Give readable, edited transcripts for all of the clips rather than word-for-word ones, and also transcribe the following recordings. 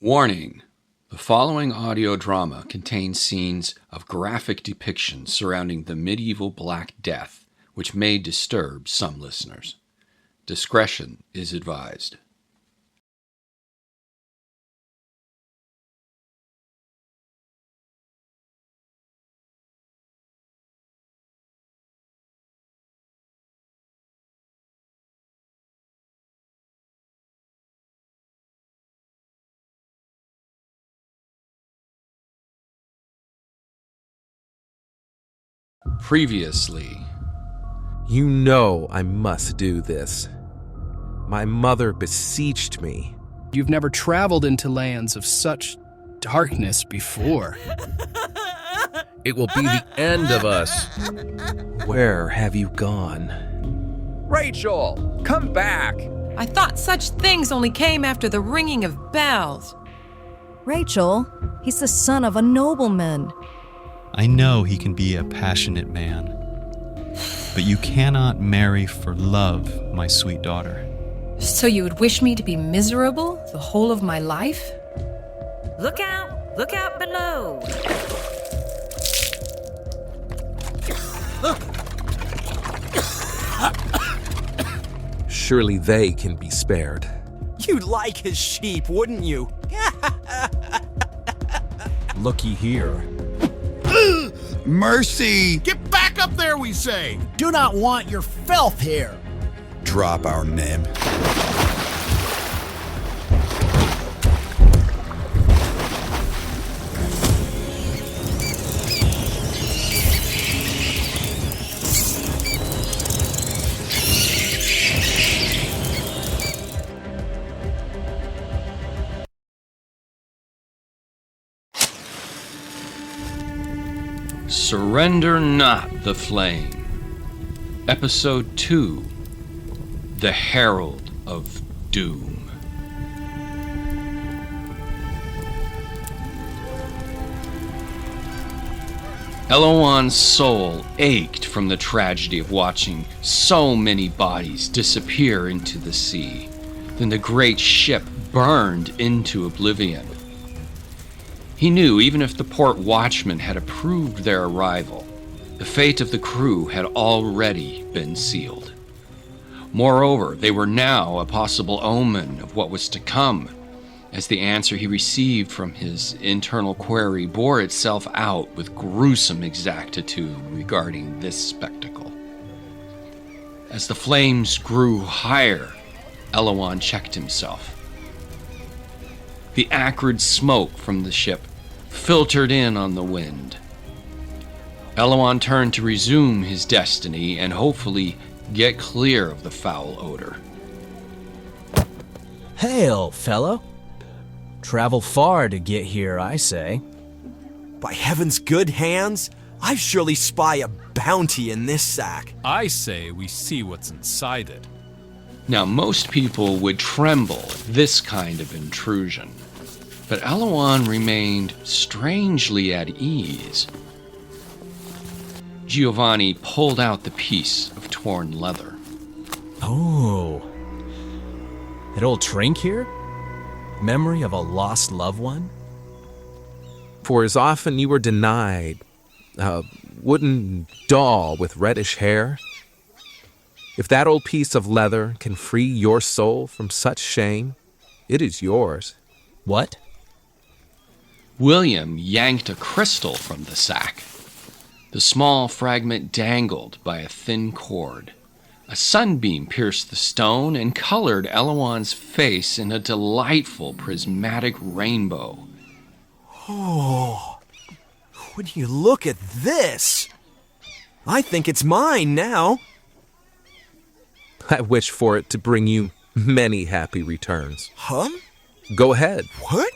Warning. The following audio drama contains scenes of graphic depictions surrounding the medieval Black Death, which may disturb some listeners. Discretion is advised. Previously. You know I must do this. My mother beseeched me. You've never traveled into lands of such darkness before. It will be the end of us. Where have you gone? Rachel, come back! I thought such things only came after the ringing of bells. Rachel, he's the son of a nobleman. I know he can be a passionate man, but you cannot marry for love, my sweet daughter. So you would wish me to be miserable the whole of my life? Look out below. Surely they can be spared. You'd like his sheep, wouldn't you? Looky here. Mercy! Get back up there, we say! Do not want your filth here. Drop our name. Surrender Not the Flame. Episode 2. The Herald of Doom. Elouan's soul ached from the tragedy of watching so many bodies disappear into the sea. Then the great ship burned into oblivion. He knew even if the port watchman had approved their arrival, the fate of the crew had already been sealed. Moreover, they were now a possible omen of what was to come, as the answer he received from his internal query bore itself out with gruesome exactitude regarding this spectacle. As the flames grew higher, Elouan checked himself. The acrid smoke from the ship filtered in on the wind. Elouan turned to resume his destiny and hopefully get clear of the foul odor. Hail, fellow. Travel far to get here, I say. By heaven's good hands, I surely spy a bounty in this sack. I say we see what's inside it. Now, most people would tremble at this kind of intrusion, but Elouan remained strangely at ease. Giovanni pulled out the piece of torn leather. Oh. That old trinket here? Memory of a lost loved one? For as often you were denied a wooden doll with reddish hair, if that old piece of leather can free your soul from such shame, it is yours. What? William yanked a crystal from the sack. The small fragment dangled by a thin cord. A sunbeam pierced the stone and colored Elouan's face in a delightful prismatic rainbow. Oh, would you look at this? I think it's mine now. I wish for it to bring you many happy returns. Huh? Go ahead. What?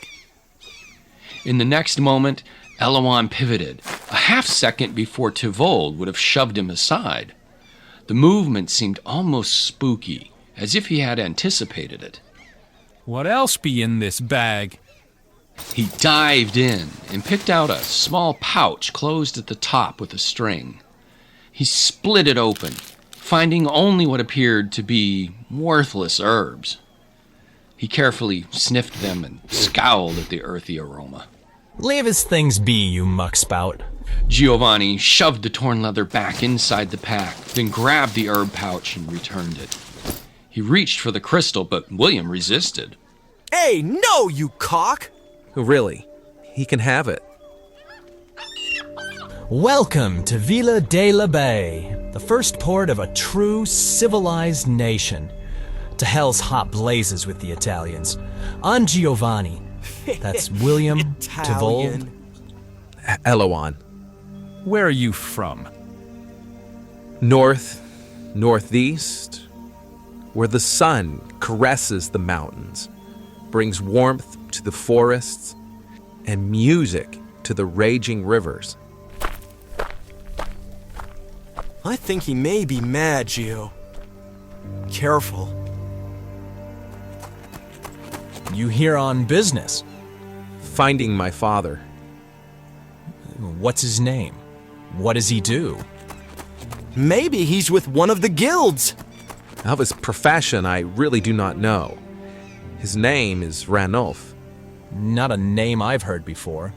In the next moment, Elouan pivoted, a half-second before Tivold would have shoved him aside. The movement seemed almost spooky, as if he had anticipated it. What else be in this bag? He dived in and picked out a small pouch closed at the top with a string. He split it open, finding only what appeared to be worthless herbs. He carefully sniffed them and scowled at the earthy aroma. Leave his things be, you muckspout. Giovanni shoved the torn leather back inside the pack, then grabbed the herb pouch and returned it. He reached for the crystal, but William resisted. Hey, no, you cock! Really, he can have it. Welcome to Villa de la Bay, the first port of a true civilized nation. To hell's hot blazes with the Italians. I'm Giovanni. That's William Tavold. Elouan. Where are you from? Northeast, where the sun caresses the mountains, brings warmth to the forests, and music to the raging rivers. I think he may be mad, Gio. Careful. You here on business? Finding my father. What's his name? What does he do? Maybe he's with one of the guilds. Of his profession, I really do not know. His name is Ranulph. Not a name I've heard before.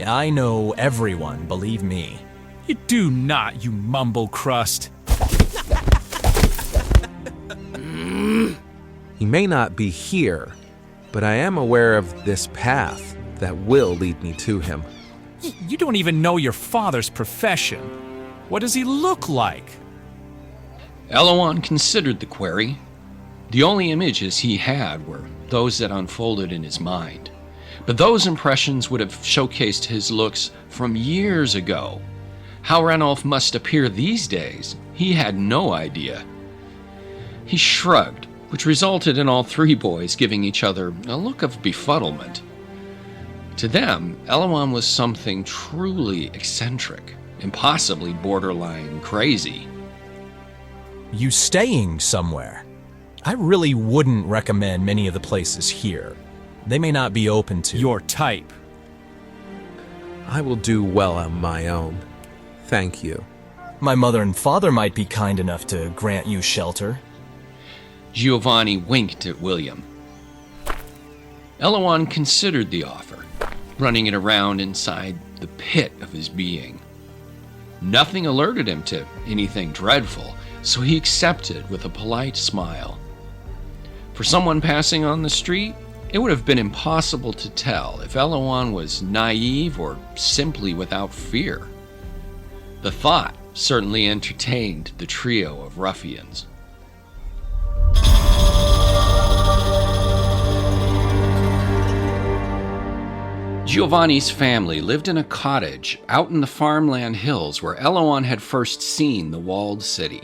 I know everyone, believe me. You do not, you mumble crust. He may not be here, but I am aware of this path that will lead me to him. You don't even know your father's profession. What does he look like? Elouan considered the query. The only images he had were those that unfolded in his mind. But those impressions would have showcased his looks from years ago. How Ranulph must appear these days, he had no idea. He shrugged, which resulted in all three boys giving each other a look of befuddlement. To them, Elouan was something truly eccentric, impossibly borderline crazy. You staying somewhere? I really wouldn't recommend many of the places here. They may not be open to your type. I will do well on my own. Thank you. My mother and father might be kind enough to grant you shelter. Giovanni winked at William. Elouan considered the offer, running it around inside the pit of his being. Nothing alerted him to anything dreadful, so he accepted with a polite smile. For someone passing on the street, it would have been impossible to tell if Elouan was naive or simply without fear. The thought certainly entertained the trio of ruffians. Giovanni's family lived in a cottage out in the farmland hills where Elouan had first seen the walled city.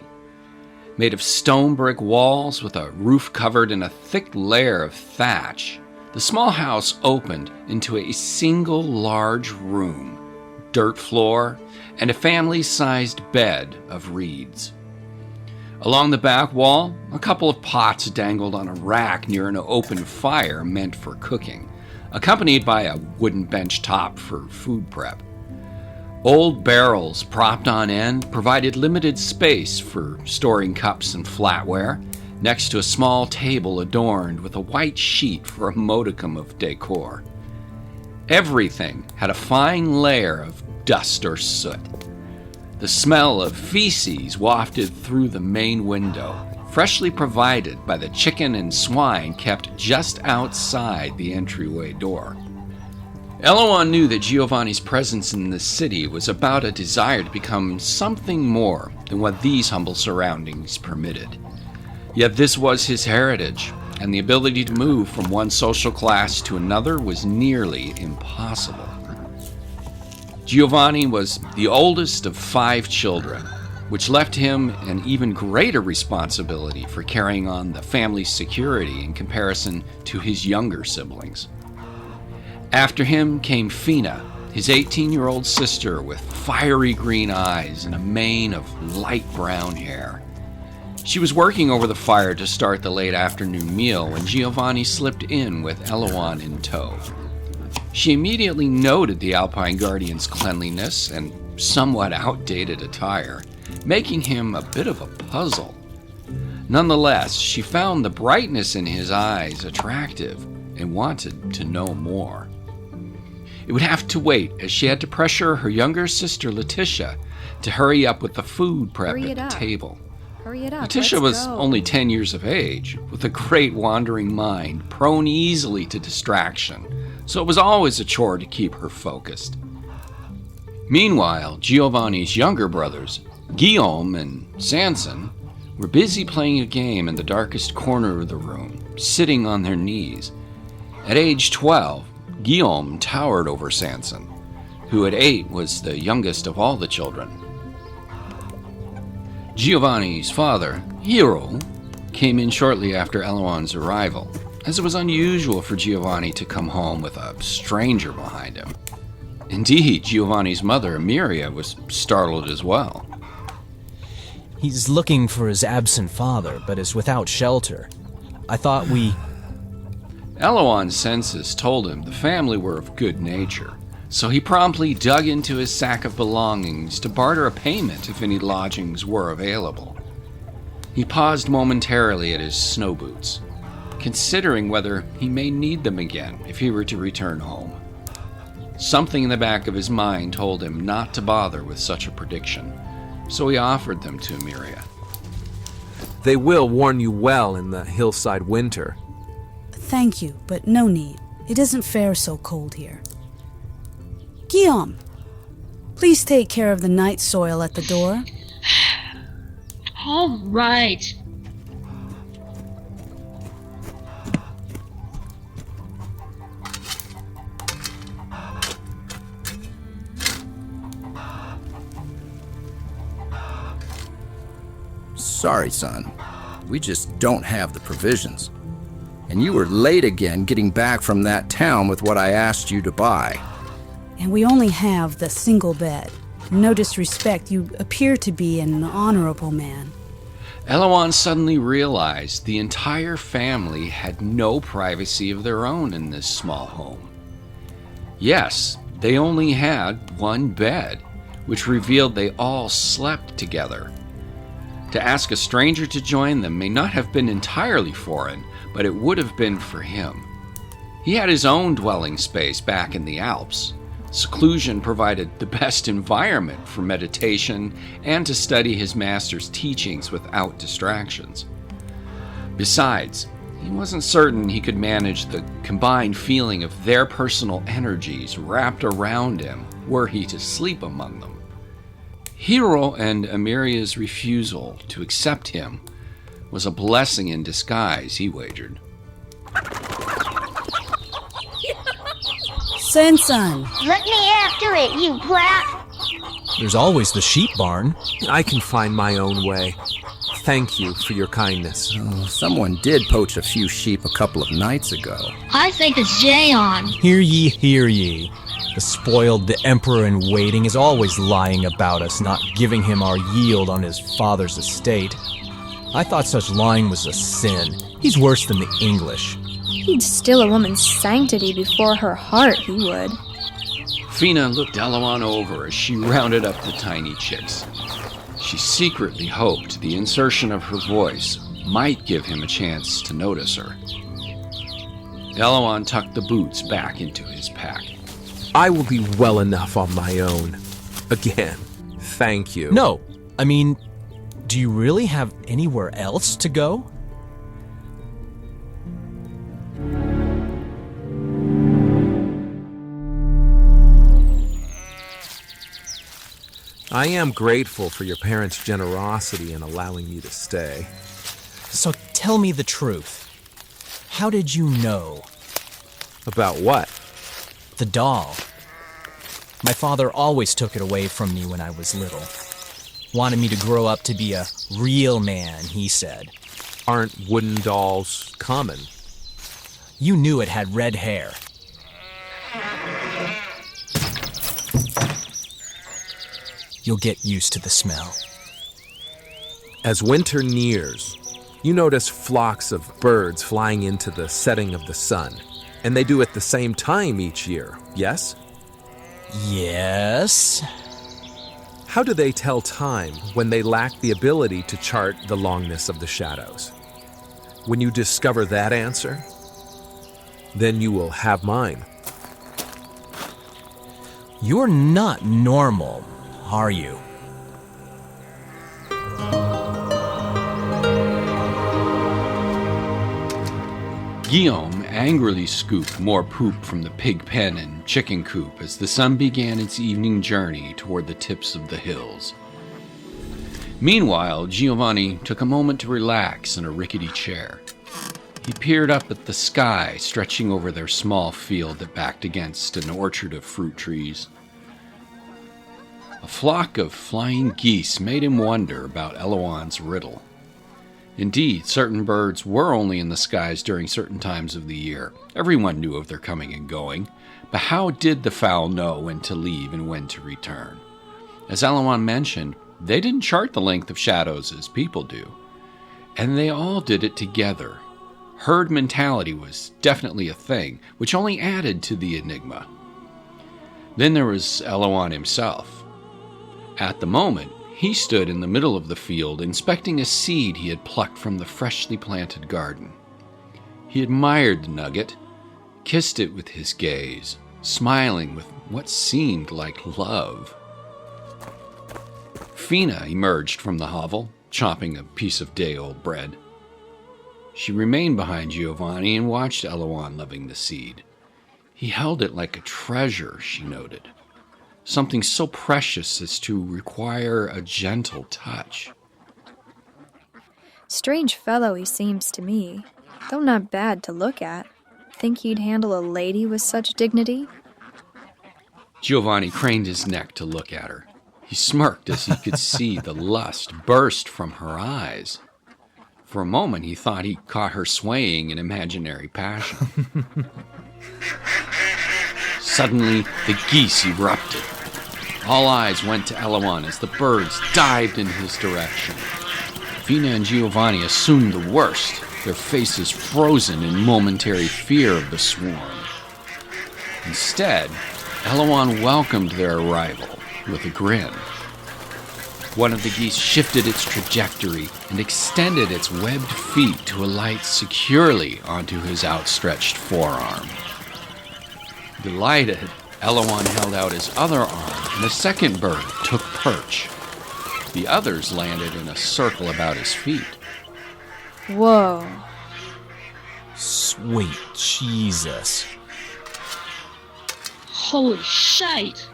Made of stone brick walls with a roof covered in a thick layer of thatch, the small house opened into a single large room, dirt floor, and a family-sized bed of reeds. Along the back wall, a couple of pots dangled on a rack near an open fire meant for cooking, accompanied by a wooden bench top for food prep. Old barrels propped on end provided limited space for storing cups and flatware, next to a small table adorned with a white sheet for a modicum of decor. Everything had a fine layer of dust or soot. The smell of feces wafted through the main window, freshly provided by the chicken and swine kept just outside the entryway door. Elouan knew that Giovanni's presence in the city was about a desire to become something more than what these humble surroundings permitted. Yet this was his heritage, and the ability to move from one social class to another was nearly impossible. Giovanni was the oldest of 5 children, which left him an even greater responsibility for carrying on the family's security in comparison to his younger siblings. After him came Fina, his 18-year-old sister with fiery green eyes and a mane of light brown hair. She was working over the fire to start the late afternoon meal when Giovanni slipped in with Elouan in tow. She immediately noted the Alpine Guardian's cleanliness and somewhat outdated attire, making him a bit of a puzzle. Nonetheless, she found the brightness in his eyes attractive and wanted to know more. It would have to wait, as she had to pressure her younger sister Letitia to hurry up with the food prep at the table. Hurry it up. Letitia was only 10 years of age, with a great wandering mind, prone easily to distraction, so it was always a chore to keep her focused. Meanwhile, Giovanni's younger brothers, Guillaume and Sanson, were busy playing a game in the darkest corner of the room, sitting on their knees. At age 12, Guillaume towered over Sanson, who at 8 was the youngest of all the children. Giovanni's father, Herald, came in shortly after Elouan's arrival, as it was unusual for Giovanni to come home with a stranger behind him. Indeed, Giovanni's mother, Emiria, was startled as well. He's looking for his absent father, but is without shelter. I thought we... Elouan's senses told him the family were of good nature, so he promptly dug into his sack of belongings to barter a payment if any lodgings were available. He paused momentarily at his snow boots, considering whether he may need them again if he were to return home. Something in the back of his mind told him not to bother with such a prediction, so he offered them to Emiria. They will warn you well in the hillside winter. Thank you, but no need. It isn't fair so cold here. Guillaume, please take care of the night soil at the door. All right. Sorry, son. We just don't have the provisions. And you were late again getting back from that town with what I asked you to buy. And we only have the single bed. No disrespect, you appear to be an honorable man. Elouan suddenly realized the entire family had no privacy of their own in this small home. Yes, they only had one bed, which revealed they all slept together. To ask a stranger to join them may not have been entirely foreign, but it would have been for him. He had his own dwelling space back in the Alps. Seclusion provided the best environment for meditation and to study his master's teachings without distractions. Besides, he wasn't certain he could manage the combined feeling of their personal energies wrapped around him were he to sleep among them. Hero and Emiria's refusal to accept him was a blessing in disguise, he wagered. Sanson! Let me after it, you brat! There's always the sheep barn. I can find my own way. Thank you for your kindness. Someone did poach a few sheep a couple of nights ago. I think it's Jayon. Hear ye, hear ye. The spoiled, the emperor in waiting, is always lying about us, not giving him our yield on his father's estate. I thought such lying was a sin. He's worse than the English. He'd steal a woman's sanctity before her heart, he would. Fina looked Elouan over as she rounded up the tiny chicks. She secretly hoped the insertion of her voice might give him a chance to notice her. Elouan tucked the boots back into his pack. I will be well enough on my own. Again, thank you. No, I mean, do you really have anywhere else to go? I am grateful for your parents' generosity in allowing me to stay. So tell me the truth. How did you know? About what? The doll. My father always took it away from me when I was little. Wanted me to grow up to be a real man, he said. Aren't wooden dolls common? You knew it had red hair. You'll get used to the smell. As winter nears, you notice flocks of birds flying into the setting of the sun. And they do it the same time each year, yes? Yes. How do they tell time when they lack the ability to chart the longness of the shadows? When you discover that answer, then you will have mine. You're not normal, are you? Guillaume angrily scooped more poop from the pig pen and chicken coop as the sun began its evening journey toward the tips of the hills. Meanwhile, Giovanni took a moment to relax in a rickety chair. He peered up at the sky stretching over their small field that backed against an orchard of fruit trees. A flock of flying geese made him wonder about Elouan's riddle. Indeed, certain birds were only in the skies during certain times of the year. Everyone knew of their coming and going, but how did the fowl know when to leave and when to return? As Elouan mentioned, they didn't chart the length of shadows as people do, and they all did it together. Herd mentality was definitely a thing, which only added to the enigma. Then there was Elouan himself. At the moment, he stood in the middle of the field, inspecting a seed he had plucked from the freshly planted garden. He admired the nugget, kissed it with his gaze, smiling with what seemed like love. Fina emerged from the hovel, chopping a piece of day-old bread. She remained behind Giovanni and watched Elouan loving the seed. He held it like a treasure, she noted. Something so precious as to require a gentle touch. Strange fellow he seems to me, though not bad to look at. Think he'd handle a lady with such dignity? Giovanni craned his neck to look at her. He smirked as he could see the lust burst from her eyes. For a moment he thought he caught her swaying in imaginary passion. Suddenly, the geese erupted. All eyes went to Elouan as the birds dived in his direction. Fina and Giovanni assumed the worst, their faces frozen in momentary fear of the swarm. Instead, Elouan welcomed their arrival with a grin. One of the geese shifted its trajectory and extended its webbed feet to alight securely onto his outstretched forearm. Delighted, Elouan held out his other arm, and the second bird took perch. The others landed in a circle about his feet. Whoa. Sweet Jesus. Holy shite.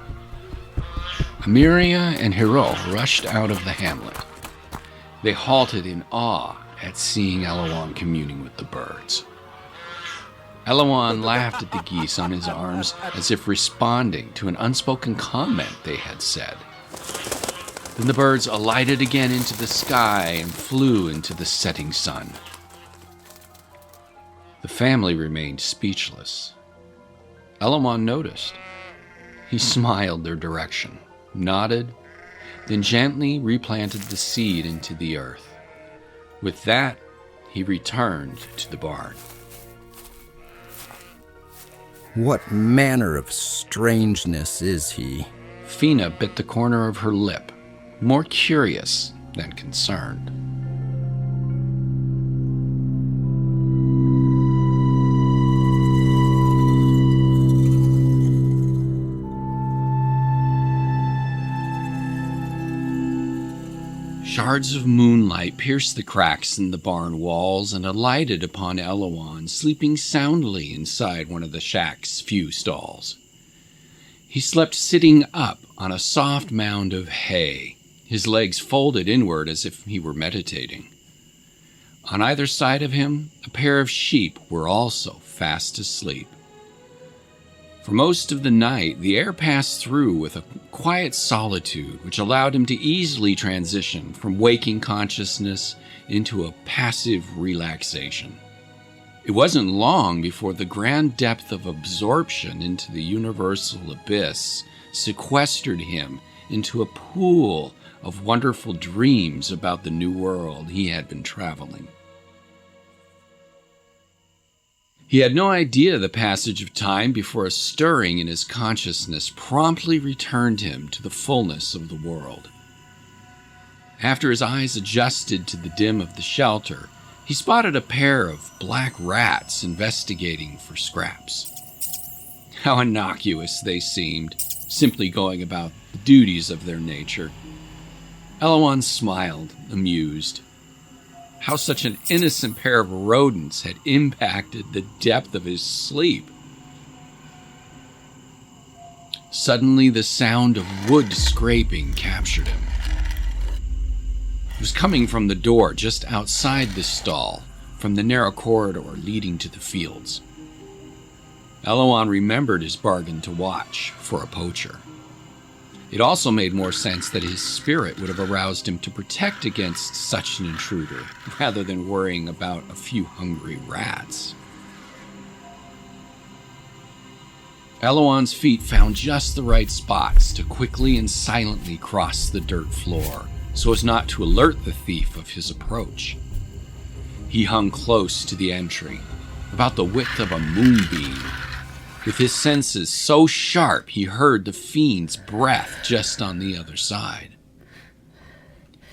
Amiria and Herald rushed out of the hamlet. They halted in awe at seeing Elouan communing with the birds. Elouan laughed at the geese on his arms as if responding to an unspoken comment they had said. Then the birds alighted again into the sky and flew into the setting sun. The family remained speechless. Elouan noticed. He smiled their direction, nodded, then gently replanted the seed into the earth. With that, he returned to the barn. What manner of strangeness is he? Fina bit the corner of her lip, more curious than concerned. Shards of moonlight pierced the cracks in the barn walls and alighted upon Elouan, sleeping soundly inside one of the shack's few stalls. He slept sitting up on a soft mound of hay, his legs folded inward as if he were meditating. On either side of him, a pair of sheep were also fast asleep. For most of the night, the air passed through with a quiet solitude which allowed him to easily transition from waking consciousness into a passive relaxation. It wasn't long before the grand depth of absorption into the universal abyss sequestered him into a pool of wonderful dreams about the new world he had been traveling. He had no idea the passage of time before a stirring in his consciousness promptly returned him to the fullness of the world. After his eyes adjusted to the dim of the shelter, he spotted a pair of black rats investigating for scraps. How innocuous they seemed, simply going about the duties of their nature. Elouan smiled, amused. How such an innocent pair of rodents had impacted the depth of his sleep. Suddenly, the sound of wood scraping captured him. It was coming from the door just outside the stall, from the narrow corridor leading to the fields. Elouan remembered his bargain to watch for a poacher. It also made more sense that his spirit would have aroused him to protect against such an intruder, rather than worrying about a few hungry rats. Elouan's feet found just the right spots to quickly and silently cross the dirt floor, so as not to alert the thief of his approach. He hung close to the entry, about the width of a moonbeam. With his senses so sharp, he heard the fiend's breath just on the other side.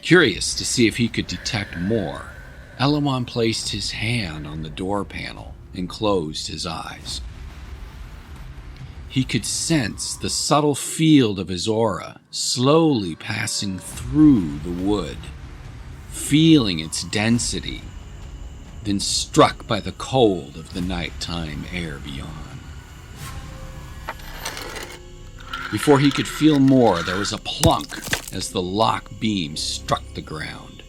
Curious to see if he could detect more, Elouan placed his hand on the door panel and closed his eyes. He could sense the subtle field of his aura slowly passing through the wood, feeling its density, then struck by the cold of the nighttime air beyond. Before he could feel more, there was a plunk as the lock beam struck the ground.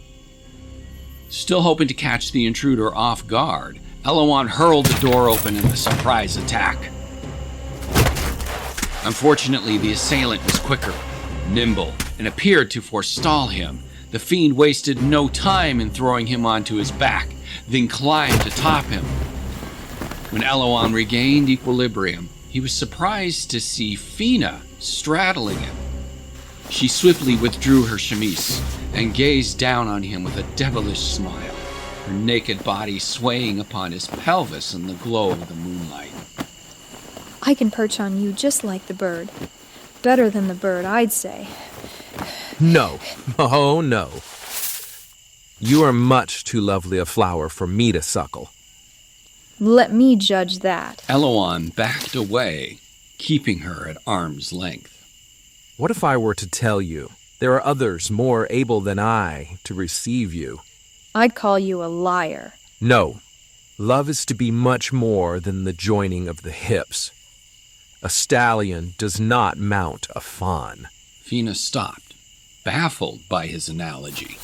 Still hoping to catch the intruder off guard, Elouan hurled the door open in a surprise attack. Unfortunately, the assailant was quicker, nimble, and appeared to forestall him. The fiend wasted no time in throwing him onto his back, then climbed atop him. When Elouan regained equilibrium, he was surprised to see Fina straddling him. She swiftly withdrew her chemise and gazed down on him with a devilish smile, her naked body swaying upon his pelvis in the glow of the moonlight. I can perch on you just like the bird. Better than the bird, I'd say. No. Oh, no. You are much too lovely a flower for me to suckle. Let me judge that. Elouan backed away, keeping her at arm's length. What if I were to tell you there are others more able than I to receive you? I'd call you a liar. No. Love is to be much more than the joining of the hips. A stallion does not mount a fawn. Fina stopped, baffled by his analogy.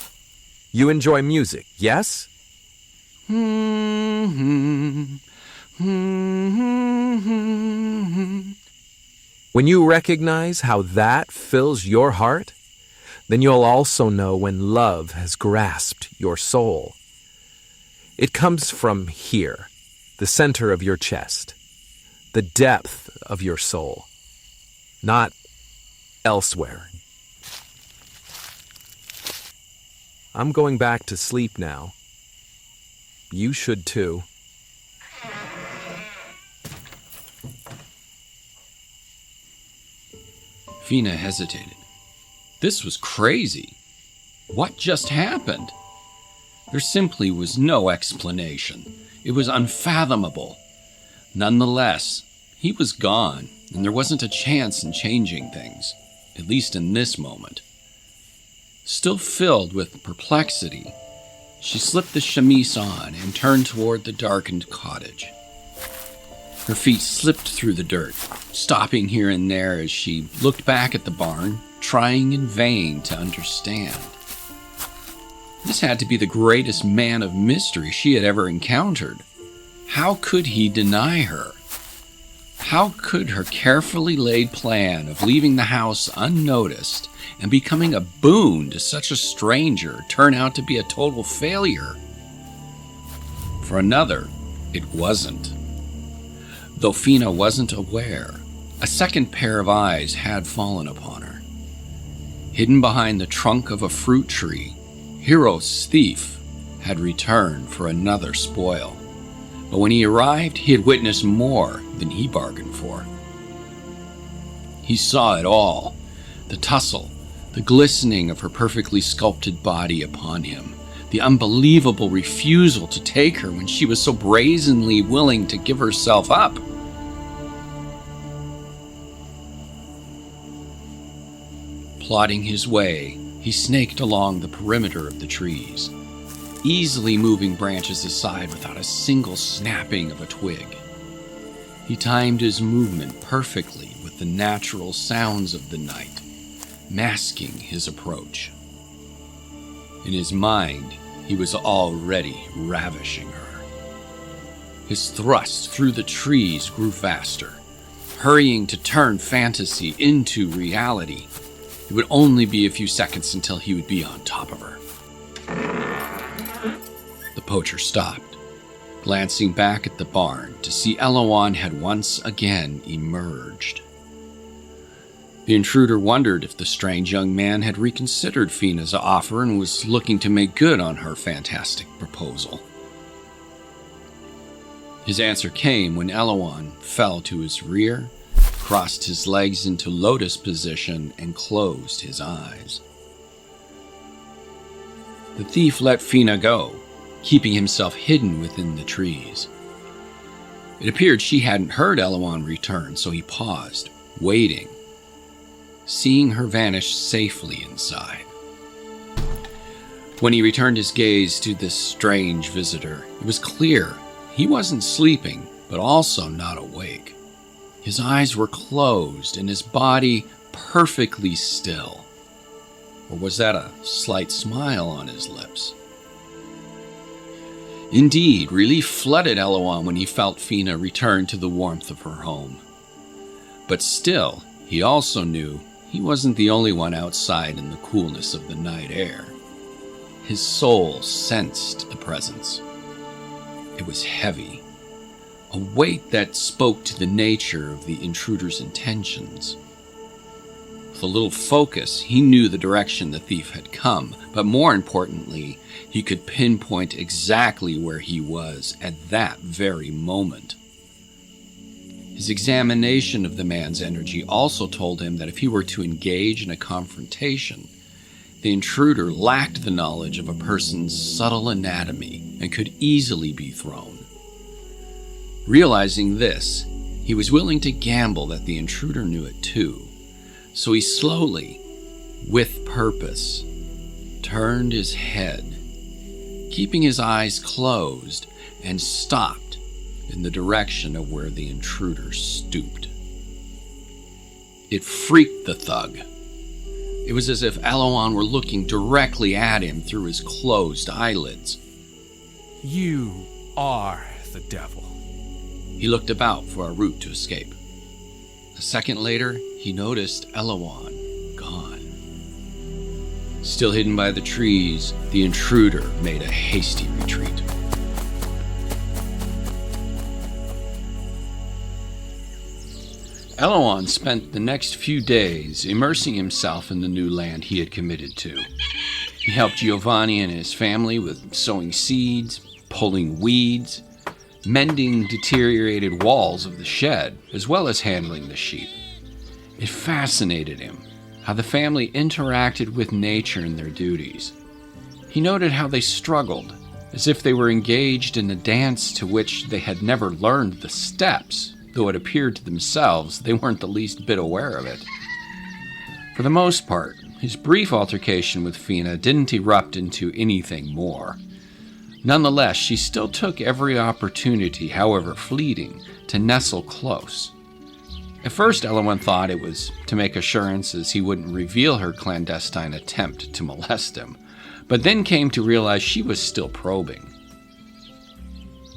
You enjoy music, yes? When you recognize how that fills your heart, then you'll also know when love has grasped your soul. It comes from here, the center of your chest, the depth of your soul, not elsewhere. I'm going back to sleep now. You should too. Fina hesitated. This was crazy. What just happened? There simply was no explanation. It was unfathomable. Nonetheless, he was gone, and there wasn't a chance in changing things, at least in this moment. Still filled with perplexity, she slipped the chemise on and turned toward the darkened cottage. Her feet slipped through the dirt, stopping here and there as she looked back at the barn, trying in vain to understand. This had to be the greatest man of mystery she had ever encountered. How could he deny her? How could her carefully laid plan of leaving the house unnoticed and becoming a boon to such a stranger turn out to be a total failure? For another, it wasn't. Though Fina wasn't aware, a second pair of eyes had fallen upon her. Hidden behind the trunk of a fruit tree, Hero's thief had returned for another spoil, But when he arrived, he had witnessed more than he bargained for. He saw it all, the tussle, the glistening of her perfectly sculpted body upon him, the unbelievable refusal to take her when she was so brazenly willing to give herself up. Plodding his way, he snaked along the perimeter of the trees, easily moving branches aside without a single snapping of a twig. He timed his movement perfectly with the natural sounds of the night, masking his approach. In his mind, he was already ravishing her. His thrust through the trees grew faster, hurrying to turn fantasy into reality. It would only be a few seconds until he would be on top of her. The poacher stopped, glancing back at the barn to see Elouan had once again emerged. The intruder wondered if the strange young man had reconsidered Fina's offer and was looking to make good on her fantastic proposal. His answer came when Elouan fell to his rear, crossed his legs into lotus position, and closed his eyes. The thief let Fina go, keeping himself hidden within the trees. It appeared she hadn't heard Elouan return, so he paused, waiting, seeing her vanish safely inside. When he returned his gaze to this strange visitor, it was clear he wasn't sleeping, but also not awake. His eyes were closed and his body perfectly still. Or was that a slight smile on his lips? Indeed, relief flooded Elouan when he felt Fina return to the warmth of her home. But still, he also knew he wasn't the only one outside in the coolness of the night air. His soul sensed the presence. It was heavy, a weight that spoke to the nature of the intruder's intentions. With a little focus, he knew the direction the thief had come, but more importantly, he could pinpoint exactly where he was at that very moment. His examination of the man's energy also told him that if he were to engage in a confrontation, the intruder lacked the knowledge of a person's subtle anatomy and could easily be thrown. Realizing this, he was willing to gamble that the intruder knew it too, so he slowly, with purpose, turned his head, keeping his eyes closed, and stopped in the direction of where the intruder stooped. It freaked the thug. It was as if Elouan were looking directly at him through his closed eyelids. You are the devil. He looked about for a route to escape. A second later, he noticed Elouan gone. Still hidden by the trees, the intruder made a hasty retreat. Elouan spent the next few days immersing himself in the new land he had committed to. He helped Giovanni and his family with sowing seeds, pulling weeds, mending deteriorated walls of the shed, as well as handling the sheep. It fascinated him how the family interacted with nature and their duties. He noted how they struggled, as if they were engaged in a dance to which they had never learned the steps, though it appeared to themselves they weren't the least bit aware of it. For the most part, his brief altercation with Fina didn't erupt into anything more. Nonetheless, she still took every opportunity, however fleeting, to nestle close. At first, Elouan thought it was to make assurances he wouldn't reveal her clandestine attempt to molest him, but then came to realize she was still probing.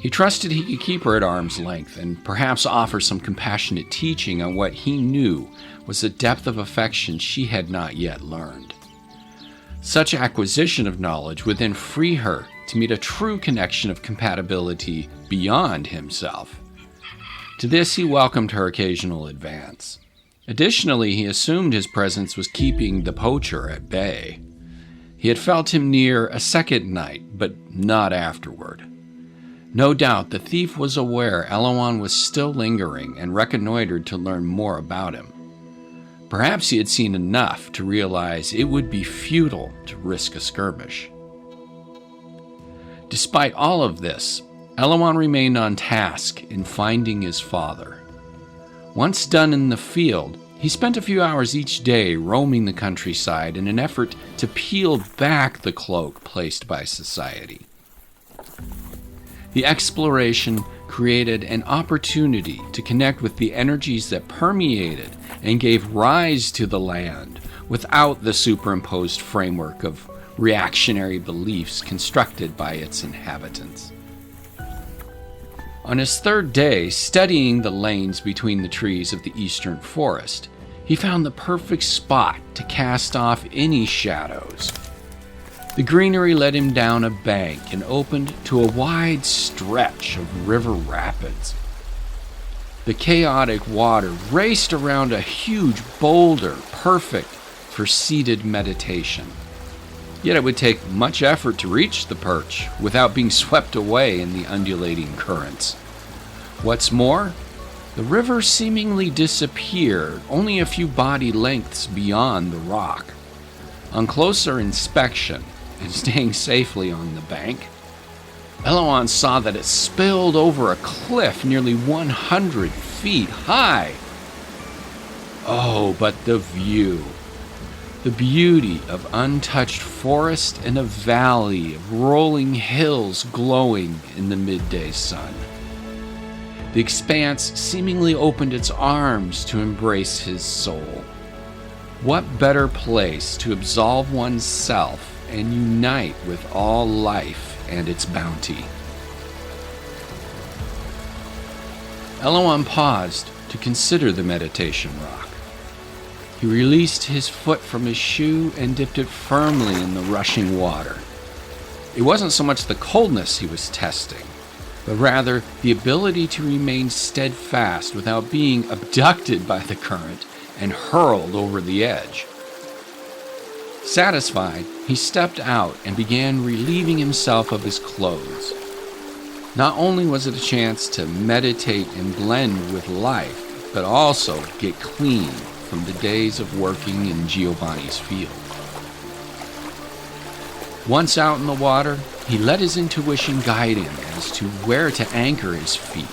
He trusted he could keep her at arm's length and perhaps offer some compassionate teaching on what he knew was a depth of affection she had not yet learned. Such acquisition of knowledge would then free her to meet a true connection of compatibility beyond himself. To this, he welcomed her occasional advance. Additionally, he assumed his presence was keeping the poacher at bay. He had felt him near a second night, but not afterward. No doubt the thief was aware Elouan was still lingering and reconnoitered to learn more about him. Perhaps he had seen enough to realize it would be futile to risk a skirmish. Despite all of this, Elouan remained on task in finding his father. Once done in the field, he spent a few hours each day roaming the countryside in an effort to peel back the cloak placed by society. The exploration created an opportunity to connect with the energies that permeated and gave rise to the land without the superimposed framework of reactionary beliefs constructed by its inhabitants. On his third day, studying the lanes between the trees of the eastern forest, he found the perfect spot to cast off any shadows. The greenery led him down a bank and opened to a wide stretch of river rapids. The chaotic water raced around a huge boulder, perfect for seated meditation. Yet it would take much effort to reach the perch without being swept away in the undulating currents. What's more, the river seemingly disappeared only a few body lengths beyond the rock. On closer inspection, and staying safely on the bank, Elouan saw that it spilled over a cliff nearly 100 feet high. Oh, but the view! The beauty of untouched forest and a valley of rolling hills glowing in the midday sun. The expanse seemingly opened its arms to embrace his soul. What better place to absolve oneself and unite with all life and its bounty? Elouan paused to consider the meditation rock. He released his foot from his shoe and dipped it firmly in the rushing water. It wasn't so much the coldness he was testing, but rather the ability to remain steadfast without being abducted by the current and hurled over the edge. Satisfied, he stepped out and began relieving himself of his clothes. Not only was it a chance to meditate and blend with life, but also get clean from the days of working in Giovanni's field. Once out in the water, he let his intuition guide him as to where to anchor his feet.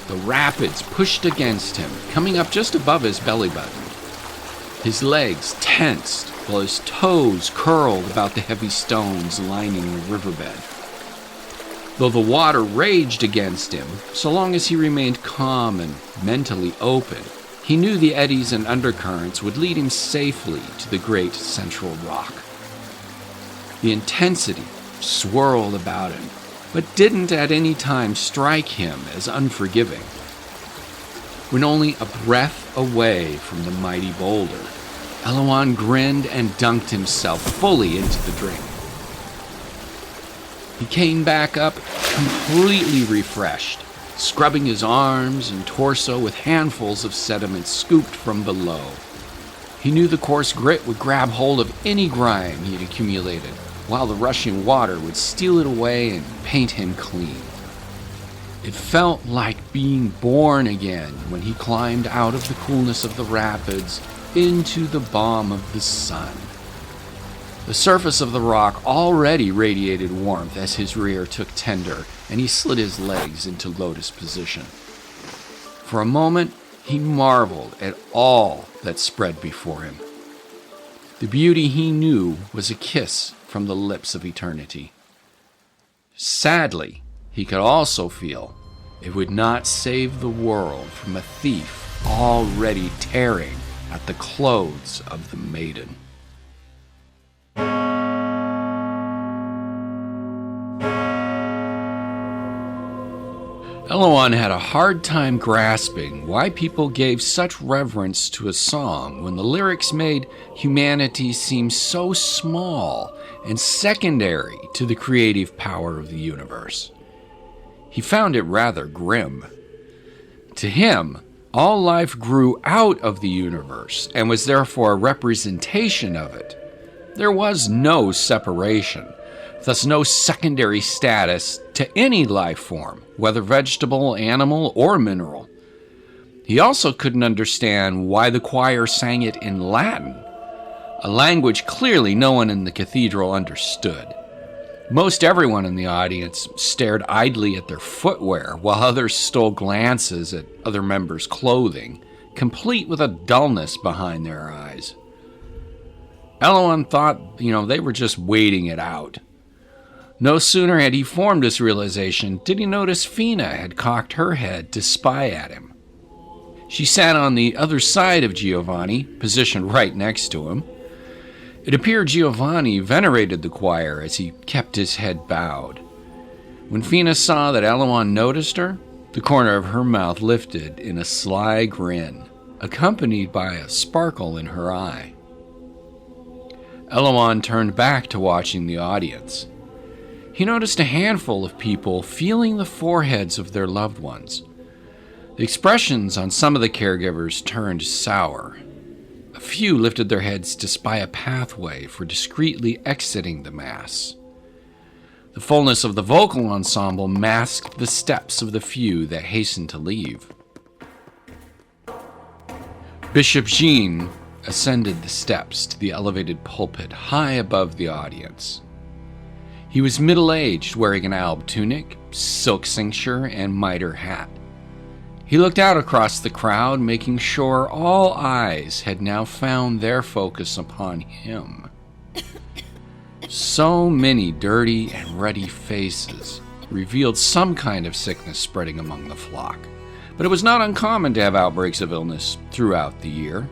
The rapids pushed against him, coming up just above his belly button. His legs tensed while his toes curled about the heavy stones lining the riverbed. Though the water raged against him, so long as he remained calm and mentally open, he knew the eddies and undercurrents would lead him safely to the great central rock. The intensity swirled about him, but didn't at any time strike him as unforgiving. When only a breath away from the mighty boulder, Elouan grinned and dunked himself fully into the drink. He came back up completely refreshed, scrubbing his arms and torso with handfuls of sediment scooped from below. He knew the coarse grit would grab hold of any grime he had accumulated, while the rushing water would steal it away and paint him clean. It felt like being born again when he climbed out of the coolness of the rapids into the balm of the sun. The surface of the rock already radiated warmth as his rear took tender and he slid his legs into lotus position. For a moment, he marveled at all that spread before him. The beauty he knew was a kiss from the lips of eternity. Sadly, he could also feel it would not save the world from a thief already tearing at the clothes of the maiden. Elouan had a hard time grasping why people gave such reverence to a song when the lyrics made humanity seem so small and secondary to the creative power of the universe. He found it rather grim. To him, all life grew out of the universe and was therefore a representation of it. There was no separation, thus no secondary status to any life form, whether vegetable, animal, or mineral. He also couldn't understand why the choir sang it in Latin, a language clearly no one in the cathedral understood. Most everyone in the audience stared idly at their footwear, while others stole glances at other members' clothing, complete with a dullness behind their eyes. Elouan thought, they were just waiting it out. No sooner had he formed this realization did he notice Fina had cocked her head to spy at him. She sat on the other side of Giovanni, positioned right next to him. It appeared Giovanni venerated the choir as he kept his head bowed. When Fina saw that Elouan noticed her, the corner of her mouth lifted in a sly grin, accompanied by a sparkle in her eye. Elouan turned back to watching the audience. He noticed a handful of people feeling the foreheads of their loved ones. The expressions on some of the caregivers turned sour. A few lifted their heads to spy a pathway for discreetly exiting the Mass. The fullness of the vocal ensemble masked the steps of the few that hastened to leave. Bishop Jean ascended the steps to the elevated pulpit high above the audience. He was middle-aged, wearing an alb tunic, silk cincture, and mitre hat. He looked out across the crowd, making sure all eyes had now found their focus upon him. So many dirty and ruddy faces revealed some kind of sickness spreading among the flock, but it was not uncommon to have outbreaks of illness throughout the year.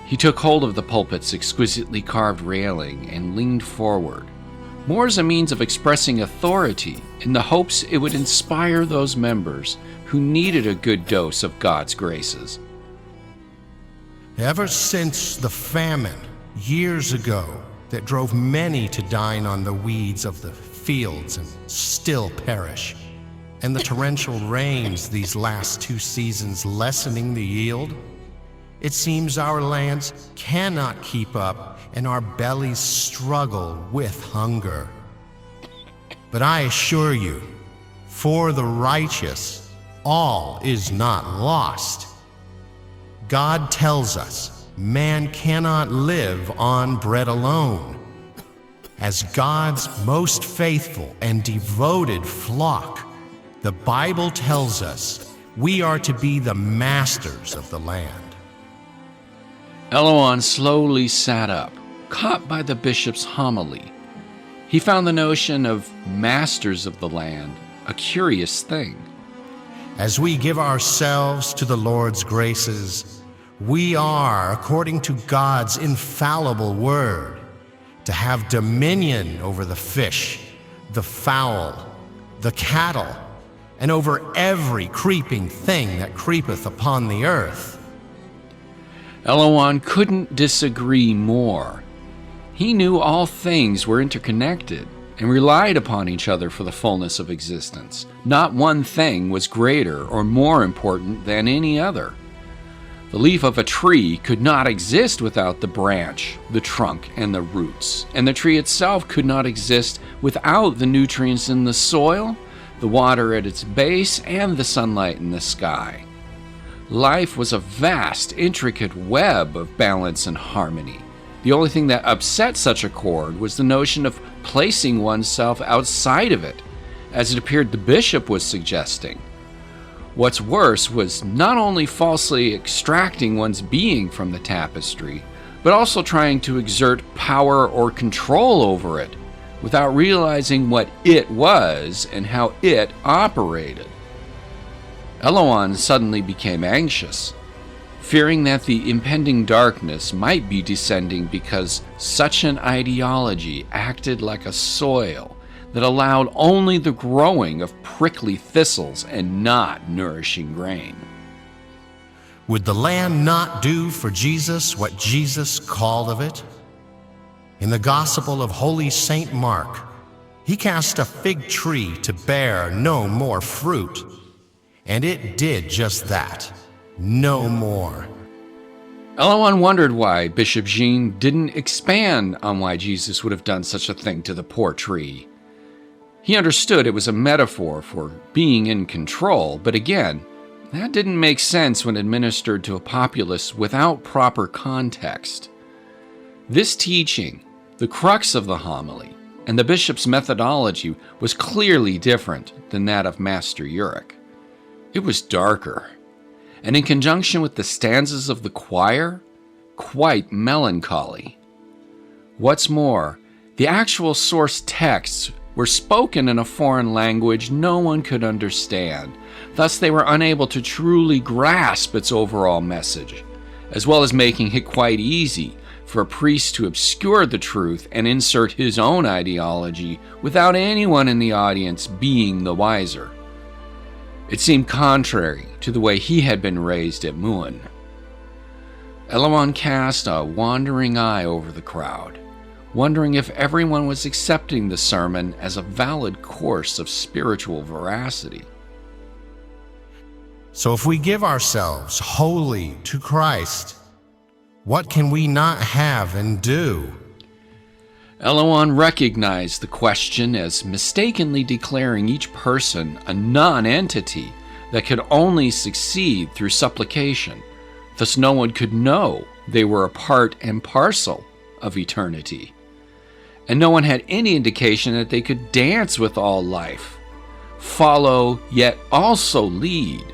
He took hold of the pulpit's exquisitely carved railing and leaned forward, more as a means of expressing authority in the hopes it would inspire those members who needed a good dose of God's graces. Ever since the famine years ago that drove many to dine on the weeds of the fields and still perish, and the torrential rains these last 2 seasons lessening the yield, it seems our lands cannot keep up and our bellies struggle with hunger. But I assure you, for the righteous, all is not lost. God tells us man cannot live on bread alone. As God's most faithful and devoted flock, the Bible tells us we are to be the masters of the land. Elouan slowly sat up, caught by the bishop's homily. He found the notion of masters of the land a curious thing. As we give ourselves to the Lord's graces, we are, according to God's infallible word, to have dominion over the fish, the fowl, the cattle, and over every creeping thing that creepeth upon the earth. Elouan couldn't disagree more. He knew all things were interconnected and relied upon each other for the fullness of existence. Not one thing was greater or more important than any other. The leaf of a tree could not exist without the branch, the trunk, and the roots, and the tree itself could not exist without the nutrients in the soil, the water at its base, and the sunlight in the sky. Life was a vast, intricate web of balance and harmony. The only thing that upset such a chord was the notion of placing oneself outside of it, as it appeared the bishop was suggesting. What's worse was not only falsely extracting one's being from the tapestry, but also trying to exert power or control over it, without realizing what it was and how it operated. Elouan suddenly became anxious, fearing that the impending darkness might be descending because such an ideology acted like a soil that allowed only the growing of prickly thistles and not nourishing grain. Would the land not do for Jesus what Jesus called of it? In the Gospel of Holy Saint Mark, he cast a fig tree to bear no more fruit, and it did just that, no more. Elouan wondered why Bishop Jean didn't expand on why Jesus would have done such a thing to the poor tree. He understood it was a metaphor for being in control, but again, that didn't make sense when administered to a populace without proper context. This teaching, the crux of the homily, and the bishop's methodology was clearly different than that of Master Uric. It was darker, and in conjunction with the stanzas of the choir, quite melancholy. What's more, the actual source texts were spoken in a foreign language no one could understand, thus they were unable to truly grasp its overall message, as well as making it quite easy for a priest to obscure the truth and insert his own ideology without anyone in the audience being the wiser. It seemed contrary to the way he had been raised at Muin. Elouan cast a wandering eye over the crowd, wondering if everyone was accepting the sermon as a valid course of spiritual veracity. So if we give ourselves wholly to Christ, what can we not have and do? Elouan recognized the question as mistakenly declaring each person a non-entity that could only succeed through supplication, thus no one could know they were a part and parcel of eternity. And no one had any indication that they could dance with all life, follow yet also lead.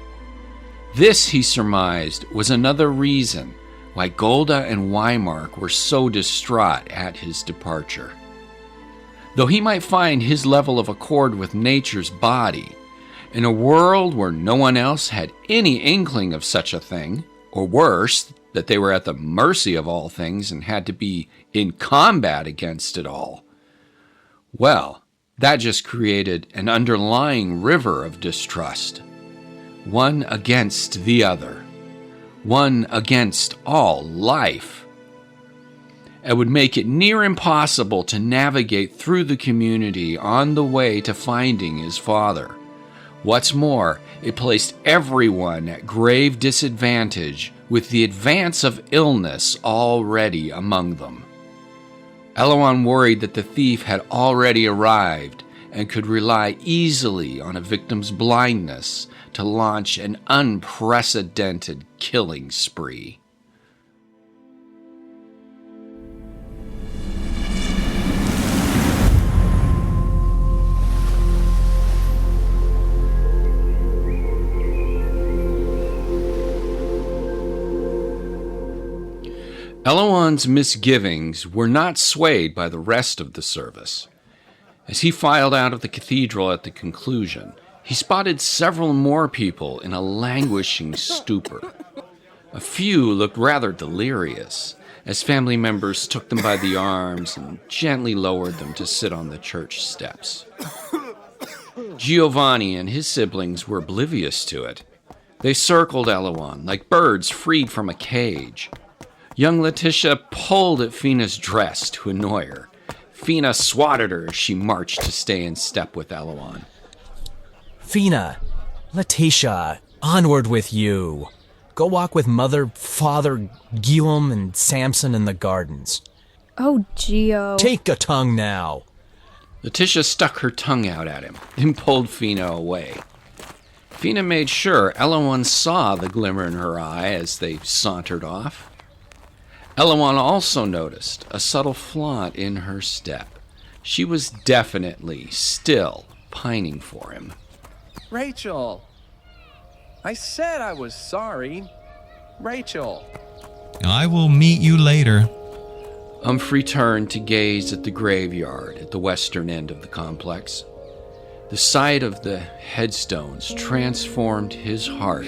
This, he surmised, was another reason why Golda and Weimark were so distraught at his departure. Though he might find his level of accord with nature's body, in a world where no one else had any inkling of such a thing, or worse, that they were at the mercy of all things and had to be in combat against it all, well, that just created an underlying river of distrust, one against the other, one against all life. It would make it near impossible to navigate through the community on the way to finding his father. What's more, it placed everyone at grave disadvantage with the advance of illness already among them. Elouan worried that the thief had already arrived and could rely easily on a victim's blindness to launch an unprecedented killing spree. Elouan's misgivings were not swayed by the rest of the service. As he filed out of the cathedral at the conclusion, he spotted several more people in a languishing stupor. A few looked rather delirious, as family members took them by the arms and gently lowered them to sit on the church steps. Giovanni and his siblings were oblivious to it. They circled Elouan like birds freed from a cage. Young Letitia pulled at Fina's dress to annoy her. Fina swatted her as she marched to stay in step with Elouan. Fina, Letitia, onward with you. Go walk with Mother, Father, Guillaume, and Samson in the gardens. Oh, Gio. Take a tongue now. Letitia stuck her tongue out at him, then pulled Fina away. Fina made sure Elouan saw the glimmer in her eye as they sauntered off. Elouan also noticed a subtle flaunt in her step. She was definitely still pining for him. Rachel! I said I was sorry. Rachel! I will meet you later. Humphrey turned to gaze at the graveyard at the western end of the complex. The sight of the headstones transformed his heart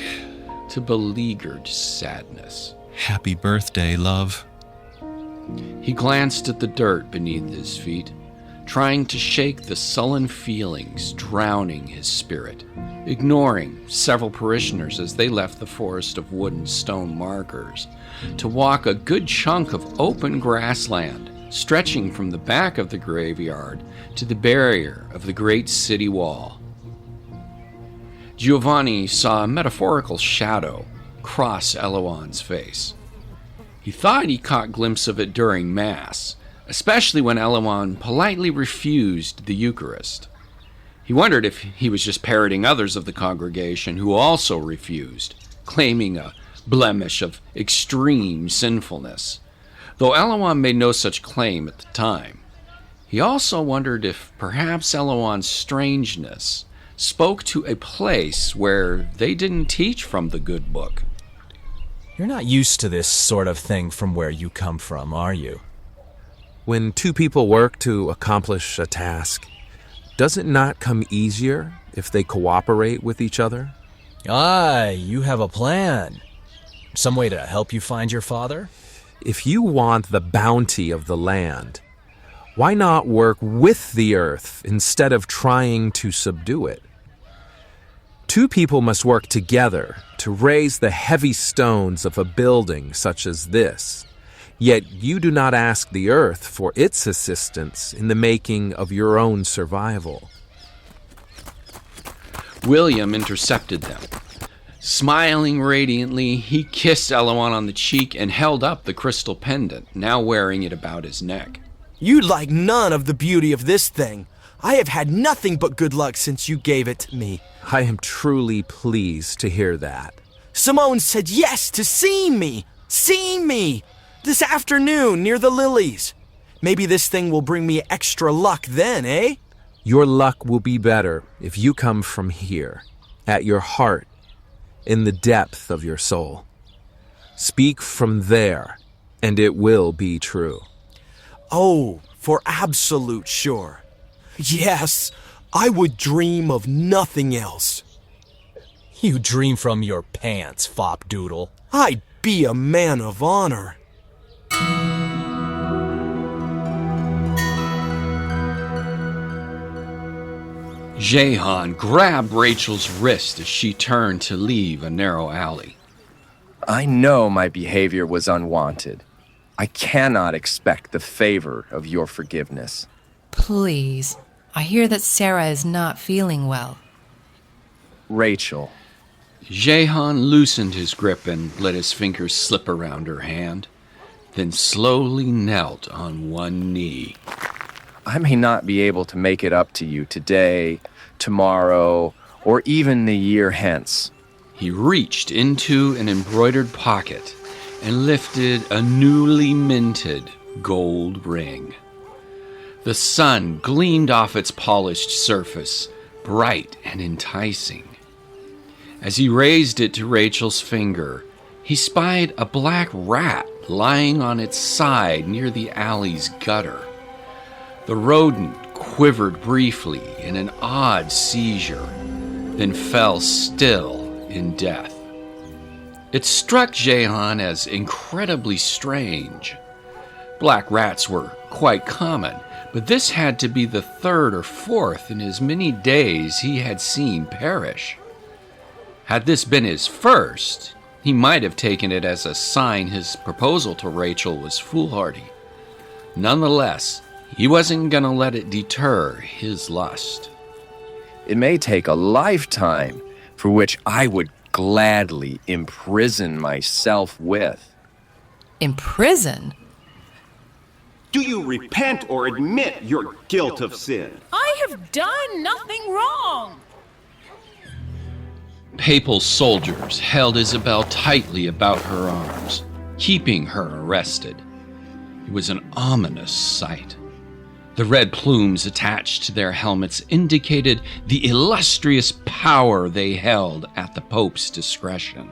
to beleaguered sadness. Happy birthday, love. He glanced at the dirt beneath his feet, trying to shake the sullen feelings drowning his spirit, ignoring several parishioners as they left the forest of wood and stone markers to walk a good chunk of open grassland stretching from the back of the graveyard to the barrier of the great city wall. Giovanni saw a metaphorical shadow cross Elouan's face. He thought he caught a glimpse of it during Mass, especially when Elouan politely refused the Eucharist. He wondered if he was just parroting others of the congregation who also refused, claiming a blemish of extreme sinfulness, though Elouan made no such claim at the time. He also wondered if perhaps Elouan's strangeness spoke to a place where they didn't teach from the good book. You're not used to this sort of thing from where you come from, are you? When two people work to accomplish a task, does it not come easier if they cooperate with each other? Aye, you have a plan. Some way to help you find your father? If you want the bounty of the land, why not work with the earth instead of trying to subdue it? Two people must work together to raise the heavy stones of a building such as this, yet you do not ask the earth for its assistance in the making of your own survival. William intercepted them. Smiling radiantly, he kissed Elouan on the cheek and held up the crystal pendant, now wearing it about his neck. You like none of the beauty of this thing. I have had nothing but good luck since you gave it to me. I am truly pleased to hear that. Simone said yes to seeing me this afternoon near the lilies. Maybe this thing will bring me extra luck then, eh? Your luck will be better if you come from here, at your heart, in the depth of your soul. Speak from there, and it will be true. Oh, for absolute sure. Yes, I would dream of nothing else. You dream from your pants, fop doodle. I'd be a man of honor. Jehan grabbed Rachel's wrist as she turned to leave a narrow alley. I know my behavior was unwanted. I cannot expect the favor of your forgiveness. Please. I hear that Sarah is not feeling well. Rachel. Jehan loosened his grip and let his fingers slip around her hand, then slowly knelt on one knee. I may not be able to make it up to you today, tomorrow, or even the year hence. He reached into an embroidered pocket and lifted a newly minted gold ring. The sun gleamed off its polished surface, bright and enticing. As he raised it to Rachel's finger, he spied a black rat lying on its side near the alley's gutter. The rodent quivered briefly in an odd seizure, then fell still in death. It struck Jehan as incredibly strange. Black rats were quite common, but this had to be the third or fourth in as many days he had seen perish. Had this been his first, he might have taken it as a sign his proposal to Rachel was foolhardy. Nonetheless, he wasn't going to let it deter his lust. It may take a lifetime for which I would gladly imprison myself with. Imprison? Do you repent or admit your guilt of sin? I have done nothing wrong. Papal soldiers held Isabel tightly about her arms, keeping her arrested. It was an ominous sight. The red plumes attached to their helmets indicated the illustrious power they held at the Pope's discretion.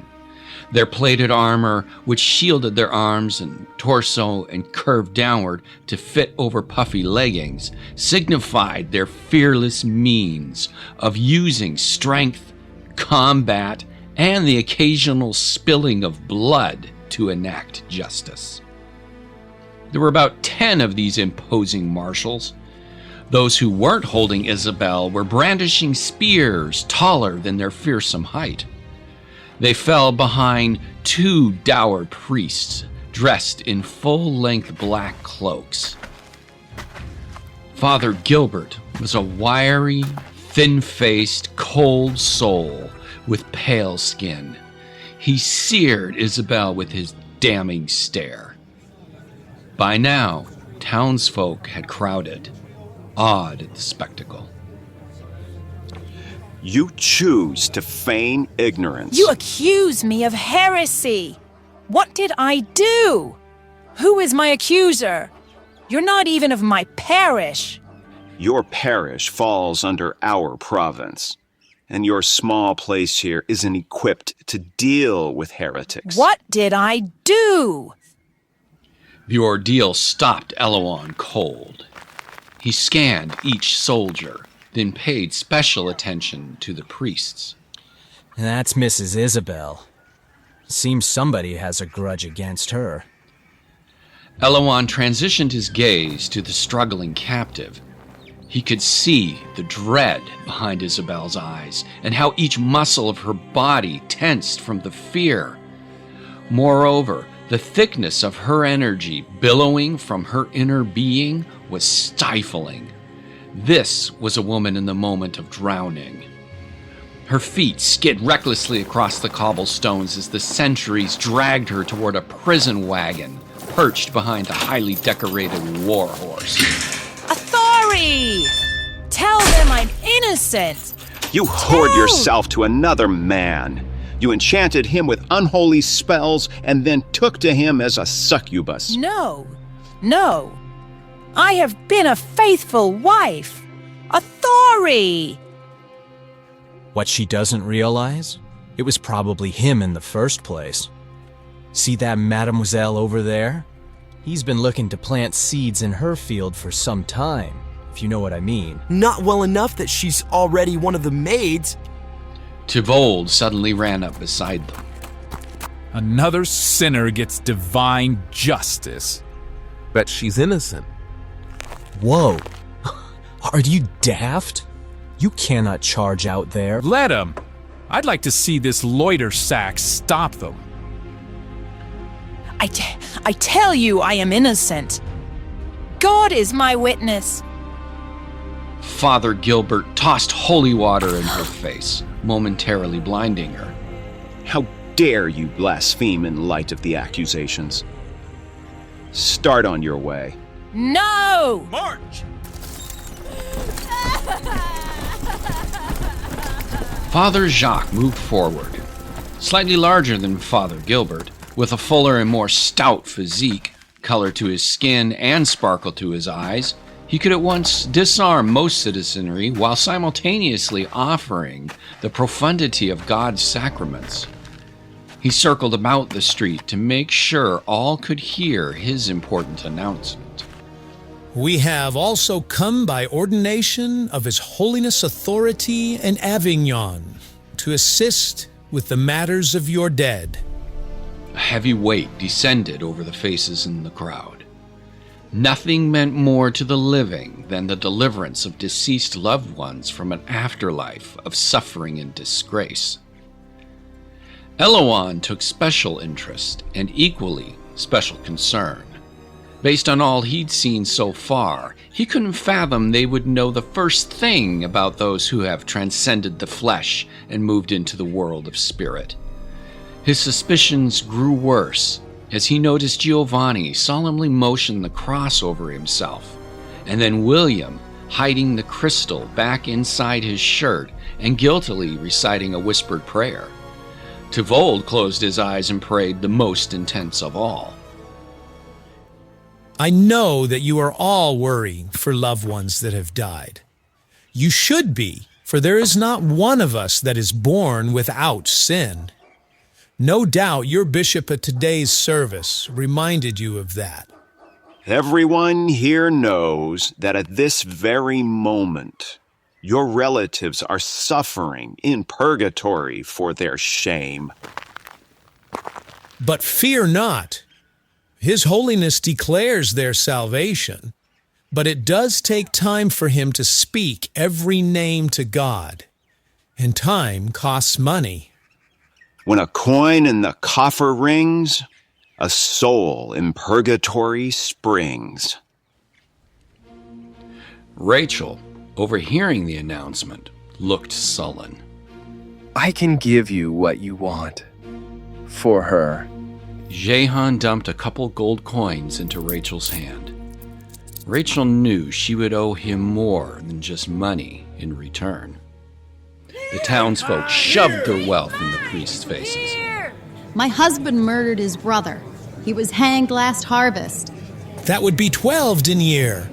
Their plated armor, which shielded their arms and torso and curved downward to fit over puffy leggings, signified their fearless means of using strength, combat, and the occasional spilling of blood to enact justice. There were about 10 of these imposing marshals. Those who weren't holding Isabel were brandishing spears taller than their fearsome height. They fell behind 2 dour priests dressed in full-length black cloaks. Father Gilbert was a wiry, thin-faced, cold soul with pale skin. He seared Isabel with his damning stare. By now, townsfolk had crowded, awed at the spectacle. You choose to feign ignorance. You accuse me of heresy. What did I do? Who is my accuser? You're not even of my parish. Your parish falls under our province, and your small place here isn't equipped to deal with heretics. What did I do? The ordeal stopped Elouan cold. He scanned each soldier, then paid special attention to the priests. That's Mrs. Isabel. Seems somebody has a grudge against her. Elouan transitioned his gaze to the struggling captive. He could see the dread behind Isabel's eyes and how each muscle of her body tensed from the fear. Moreover, the thickness of her energy billowing from her inner being was stifling. This was a woman in the moment of drowning. Her feet skid recklessly across the cobblestones as the sentries dragged her toward a prison wagon perched behind a highly decorated war horse. Authority! Tell them I'm innocent! You whored yourself to another man. You enchanted him with unholy spells and then took to him as a succubus. No. I have been a faithful wife. Authority! What she doesn't realize? It was probably him in the first place. See that mademoiselle over there? He's been looking to plant seeds in her field for some time, if you know what I mean. Not well enough that she's already one of the maids. Tivold suddenly ran up beside them. Another sinner gets divine justice. But she's innocent. Whoa. Are you daft? You cannot charge out there. Let him. I'd like to see this loiter sack stop them. I tell you I am innocent. God is my witness. Father Gilbert tossed holy water in her face, momentarily blinding her. How dare you blaspheme in light of the accusations? Start on your way. No! March! Father Jacques moved forward, slightly larger than Father Gilbert, with a fuller and more stout physique, color to his skin and sparkle to his eyes. He could at once disarm most citizenry while simultaneously offering the profundity of God's sacraments. He circled about the street to make sure all could hear his important announcement. We have also come by ordination of His Holiness Authority in Avignon to assist with the matters of your dead. A heavy weight descended over the faces in the crowd. Nothing meant more to the living than the deliverance of deceased loved ones from an afterlife of suffering and disgrace. Elouan took special interest and equally special concern. Based on all he'd seen so far, he couldn't fathom they would know the first thing about those who have transcended the flesh and moved into the world of spirit. His suspicions grew worse as he noticed Giovanni solemnly motion the cross over himself, and then William hiding the crystal back inside his shirt and guiltily reciting a whispered prayer. Tivold closed his eyes and prayed the most intense of all. I know that you are all worrying for loved ones that have died. You should be, for there is not one of us that is born without sin. No doubt your bishop at today's service reminded you of that. Everyone here knows that at this very moment, your relatives are suffering in purgatory for their shame. But fear not. His Holiness declares their salvation, but it does take time for him to speak every name to God, and time costs money. When a coin in the coffer rings, a soul in purgatory springs. Rachel, overhearing the announcement, looked sullen. I can give you what you want. For her. Jehan dumped a couple gold coins into Rachel's hand. Rachel knew she would owe him more than just money in return. The townsfolk shoved their wealth in the priest's faces. My husband murdered his brother. He was hanged last harvest. That would be 12 denier.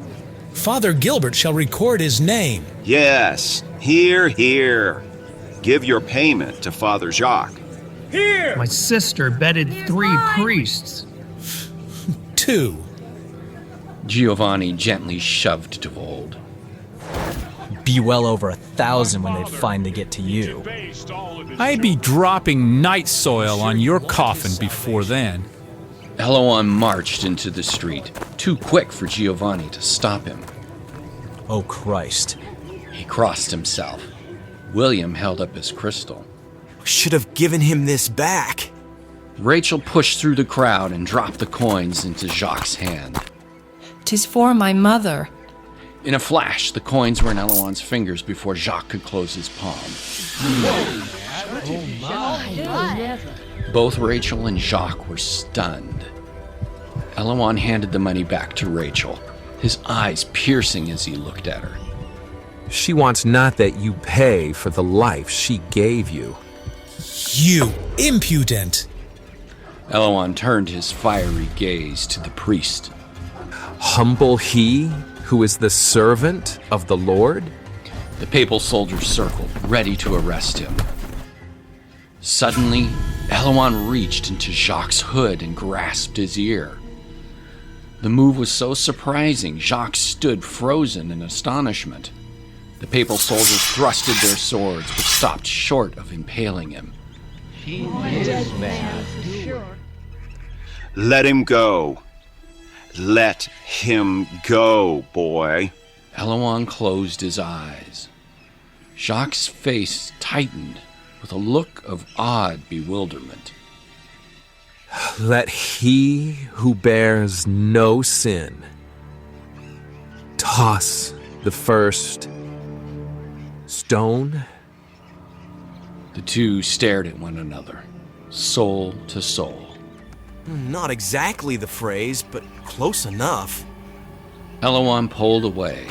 Father Gilbert shall record his name. Yes, here, here. Give your payment to Father Jacques. Here! My sister bedded 3 priests. 2. Giovanni gently shoved Tavold. Be well over 1,000 when they finally get to you. I'd be dropping night soil on your coffin before then. Elouan marched into the street, too quick for Giovanni to stop him. Oh, Christ. He crossed himself. William held up his crystal. Should have given him this back. Rachel pushed through the crowd and dropped the coins into Jacques' hand. 'Tis for my mother. In a flash, the coins were in Elouan's fingers before Jacques could close his palm. Both Rachel and Jacques were stunned. Elouan handed the money back to Rachel, his eyes piercing as he looked at her. She wants not that you pay for the life she gave you. You impudent! Elouan turned his fiery gaze to the priest. Humble he who is the servant of the Lord? The papal soldiers circled, ready to arrest him. Suddenly, Elouan reached into Jacques' hood and grasped his ear. The move was so surprising, Jacques stood frozen in astonishment. The papal soldiers thrusted their swords, but stopped short of impaling him. He is mad. Let him go. Let him go, boy. Elouan closed his eyes. Jacques' face tightened with a look of odd bewilderment. Let he who bears no sin toss the first stone. The two stared at one another, soul to soul. Not exactly the phrase, but close enough. Elouan pulled away.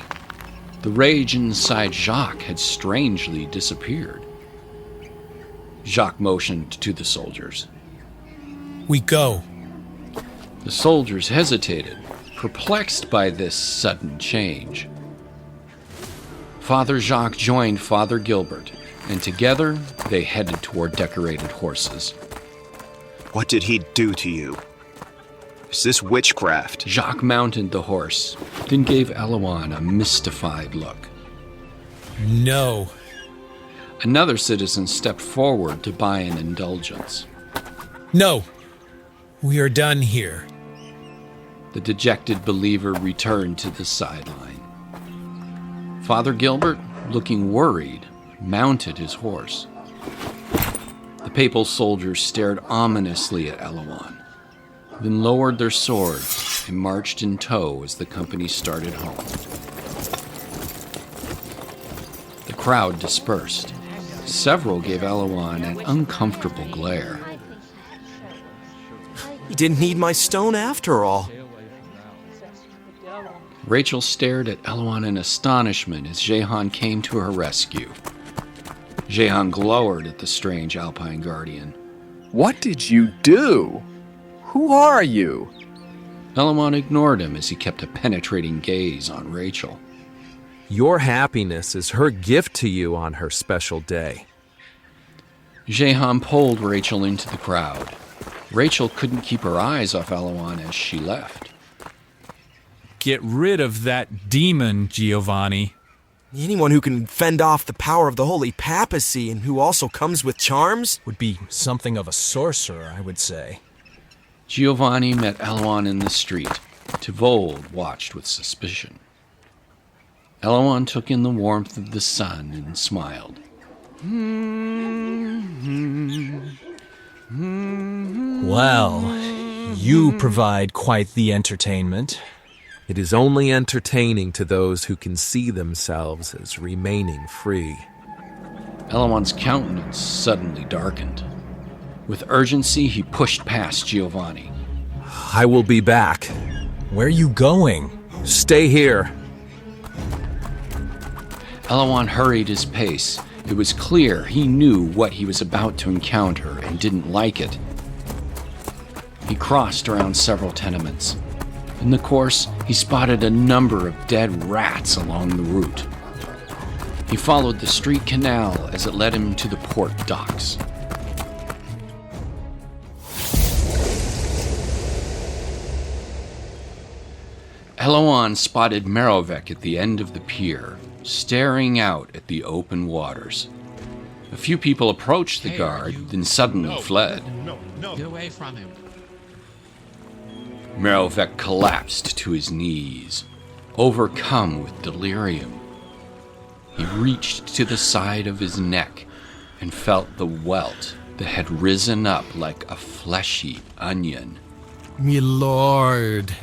The rage inside Jacques had strangely disappeared. Jacques motioned to the soldiers. We go. The soldiers hesitated, perplexed by this sudden change. Father Jacques joined Father Gilbert, and together they headed toward decorated horses. What did he do to you? Is this witchcraft? Jacques mounted the horse, then gave Elouan a mystified look. No. Another citizen stepped forward to buy an indulgence. No. We are done here. The dejected believer returned to the sideline. Father Gilbert, looking worried, mounted his horse. The papal soldiers stared ominously at Elouan, then lowered their swords and marched in tow as the company started home. The crowd dispersed. Several gave Elouan an uncomfortable glare. You didn't need my stone after all. Rachel stared at Elouan in astonishment as Jehan came to her rescue. Jehan glowered at the strange Alpine guardian. What did you do? Who are you? Elouan ignored him as he kept a penetrating gaze on Rachel. Your happiness is her gift to you on her special day. Jehan pulled Rachel into the crowd. Rachel couldn't keep her eyes off Elouan as she left. Get rid of that demon, Giovanni. Anyone who can fend off the power of the Holy Papacy and who also comes with charms would be something of a sorcerer, I would say. Giovanni met Elouan in the street. Tavold watched with suspicion. Elouan took in the warmth of the sun and smiled. Well, you provide quite the entertainment. It is only entertaining to those who can see themselves as remaining free. Elouan's countenance suddenly darkened. With urgency, he pushed past Giovanni. I will be back. Where are you going? Stay here. Elouan hurried his pace. It was clear he knew what he was about to encounter and didn't like it. He crossed around several tenements. In the course, he spotted a number of dead rats along the route. He followed the street canal as it led him to the port docks. Elouan spotted Merovec at the end of the pier, staring out at the open waters. A few people approached the guard, then suddenly fled. Get away from him. Merovec collapsed to his knees, overcome with delirium. He reached to the side of his neck and felt the welt that had risen up like a fleshy onion. Me lord.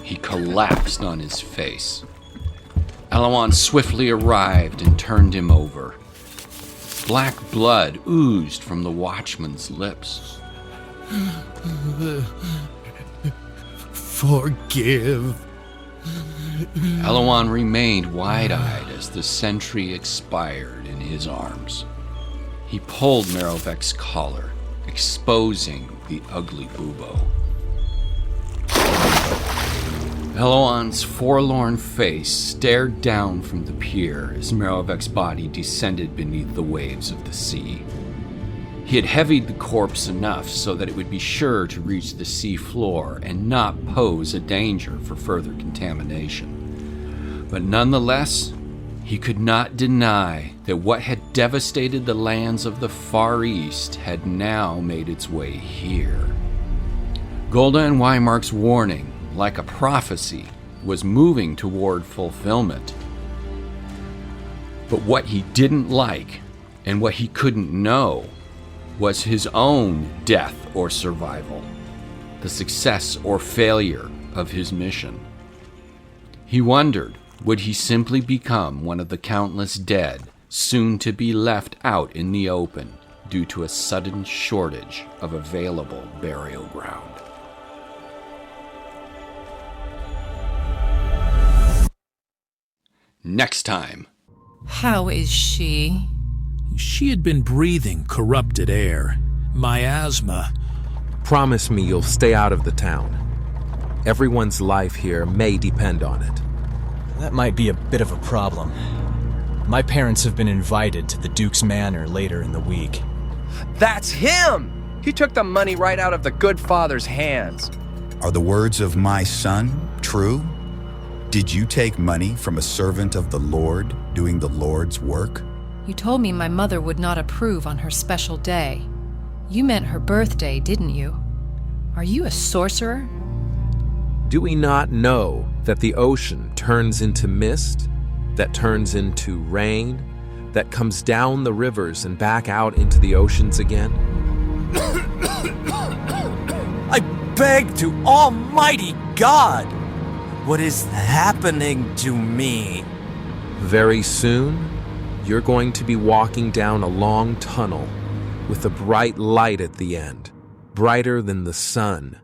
He collapsed on his face. Elouan swiftly arrived and turned him over. Black blood oozed from the watchman's lips. Forgive. Elouan remained wide-eyed as the sentry expired in his arms. He pulled Merovec's collar, exposing the ugly bubo. Elouan's forlorn face stared down from the pier as Merovec's body descended beneath the waves of the sea. He had heavied the corpse enough so that it would be sure to reach the sea floor and not pose a danger for further contamination. But nonetheless, he could not deny that what had devastated the lands of the Far East had now made its way here. Golda and Weimark's warning, like a prophecy, was moving toward fulfillment. But what he didn't like, and what he couldn't know, was his own death or survival, the success or failure of his mission. He wondered, would he simply become one of the countless dead, soon to be left out in the open due to a sudden shortage of available burial ground? Next time. How is she? She had been breathing corrupted air. Miasma. Promise me you'll stay out of the town. Everyone's life here may depend on it. That might be a bit of a problem. My parents have been invited to the Duke's Manor later in the week. That's him! He took the money right out of the good father's hands. Are the words of my son true? Did you take money from a servant of the Lord doing the Lord's work? You told me my mother would not approve on her special day. You meant her birthday, didn't you? Are you a sorcerer? Do we not know that the ocean turns into mist, that turns into rain, that comes down the rivers and back out into the oceans again? I beg to Almighty God! What is happening to me? Very soon, you're going to be walking down a long tunnel with a bright light at the end, brighter than the sun.